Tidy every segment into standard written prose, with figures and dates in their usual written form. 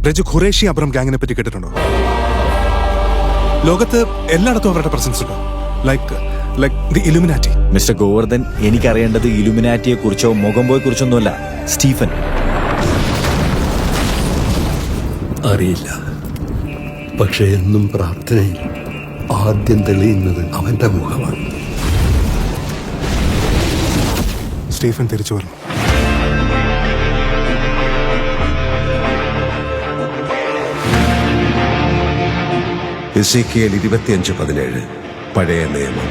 രജു ഖുറേഷി അബ്രം ഗാങ്ങിനെ പറ്റി കേട്ടിട്ടുണ്ടോ? ലോകത്ത് എല്ലായിടത്തും അവരുടെ പ്രസൻസ് ഉണ്ട്. Like the Illuminati. Mister Govardhan, എനിക്കറിയേണ്ടത് ഇലുമിനാറ്റിയെ കുറിച്ചോ മുഖംബോയെ കുറിച്ചൊന്നുമല്ല, സ്റ്റീഫൻ. അറിയില്ല, പക്ഷെ എന്നും പ്രാർത്ഥനയിൽ ആദ്യം തെളിയുന്നത് അവന്റെ മുഖമാണ്. സ്റ്റീഫൻ തിരിച്ചു വരണം. എസേക്കിയേൽ 25:17 പഴയ നിയമം.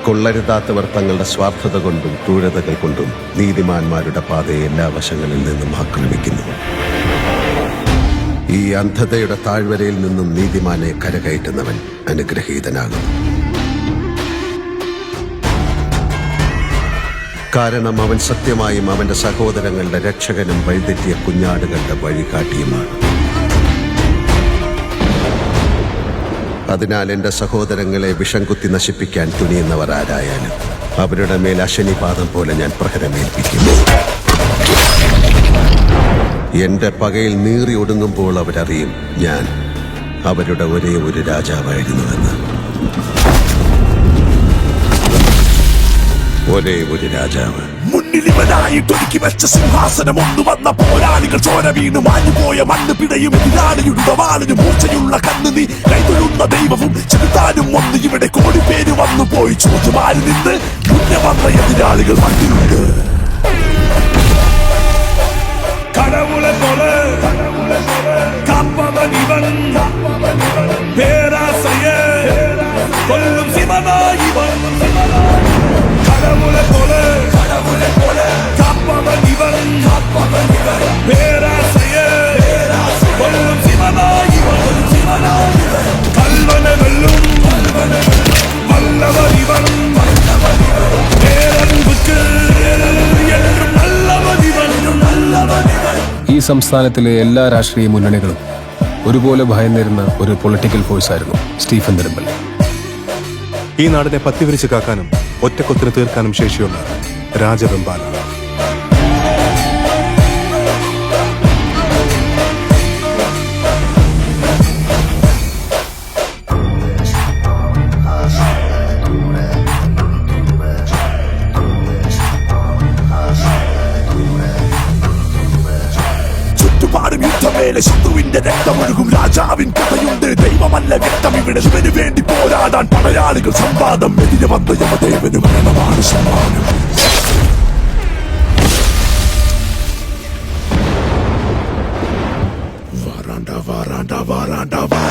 കൊള്ളരുതാത്തവർ തങ്ങളുടെ സ്വാർത്ഥത കൊണ്ടും ക്രൂരതകൾ കൊണ്ടും നീതിമാന്മാരുടെ പാതയെ എല്ലാ വശങ്ങളിൽ നിന്നും ആക്രമിക്കുന്നു. ഈ അന്ധതയുടെ താഴ്വരയിൽ നിന്നും നീതിമാനെ കരകയറ്റുന്നവൻ അനുഗ്രഹീതനാകും. കാരണം അവൻ സത്യമായും അവന്റെ സഹോദരങ്ങളുടെ രക്ഷകനും വഴിതെറ്റിയ കുഞ്ഞാടുകളുടെ വഴികാട്ടിയുമാണ്. അതിനാൽ എന്റെ സഹോദരങ്ങളെ വിഷം കുത്തി നശിപ്പിക്കാൻ തുനിയുന്നവർ ആരായാലും അവരുടെ മേൽ അശനിപാതം പോലെ ഞാൻ പ്രഹരമേൽപ്പിക്കും. എന്റെ പകയിൽ നീറി ഒടുങ്ങുമ്പോൾ അവരറിയും ഞാൻ അവരുടെ ഒരേ ഒരു രാജാവായിരുന്നുവെന്ന്. ഒരേ ഒരു രാജാവ്. മുന്നിലിവനായിട്ടൊരുക്കി വെച്ച സിംഹാസനം ഒന്നു വന്ന പോരാളികൾ ചോര വീണ് മാഞ്ഞുപോയ മണ്ണ് പിടയും എതിരാളിയുടെ വാളിന് മൂർച്ചയുള്ള കണ്ണ് നീ കൈതൊഴുന്ന ദൈവവും ചെലുത്താനും ഒന്ന് ഇവിടെ കോടി പേര് വന്നു പോയി ചോദ്യമാരി നിന്ന് മുന്നേ വന്ന എതിരാളികൾ മണ്ണിലുണ്ട്. കടവുളെ പോലെ കാപ്പവൻ ഇവൻ, പേരാസയെ കൊല്ലും ശിവനായി ഇവൻ. കടവുളെ പോലെ കാപ്പവൻ ഇവൻ, പേരാസയെ കൊല്ലും ശിവനായി ഇവൻ. കൽവനെ വെല്ലും വല്ലവൻ ഇവൻ, പേരൻപുക്ക് എന്നും നല്ലവൻ ഇവൻ. ഈ സംസ്ഥാനത്തിലെ എല്ലാ രാഷ്ട്രീയ മുന്നണികളും ഒരുപോലെ ഭയന്നിരുന്ന ഒരു പൊളിറ്റിക്കൽ ഫോഴ്സായിരുന്നു സ്റ്റീഫൻ നെടുമ്പള്ളി. ഈ നാടിനെ പത്തിവിരിച്ച് കാക്കാനും ഒറ്റക്കൊത്തിന് തീർക്കാനും ശേഷിയുള്ള രാജവെമ്പാല. ശത്രുവിന്റെ രക്തമൊഴുകും രാജാവിൻ കഥയുണ്ട്. ദൈവമല്ല വ്യക്തം ഇവിടെ ഇവന് വേണ്ടി പോരാടാൻ പടയാളികൾ സംവാദം. എതിരെ വന്ന യമദേവന് മരണമാണ് സമ്മാനം. വാറാണ്ട വാറാണ്ട വാറാണ്ട വാ